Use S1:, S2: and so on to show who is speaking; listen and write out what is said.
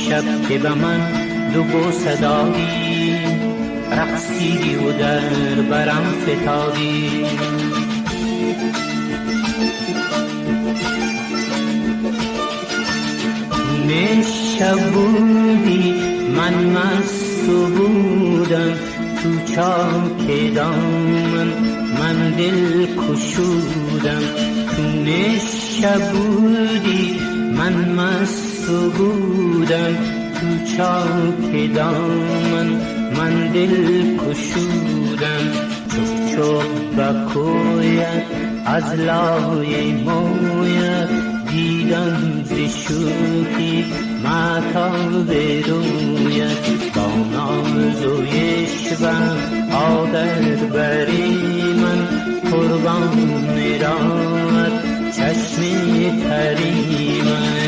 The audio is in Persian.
S1: شب که به من دو صدایی رقصیدی و در برم فتادی. شب بودی من مست بودم تو چاک دامن من دل کشودم. تو شب بودی من مست بودم تو چاک دامن من دل کشودم. چوب چوب بکویت از لای مویت دیدم ز شوخی ماتاب رویت. با نازویش و آدر بری من قربان رات چشم تری من.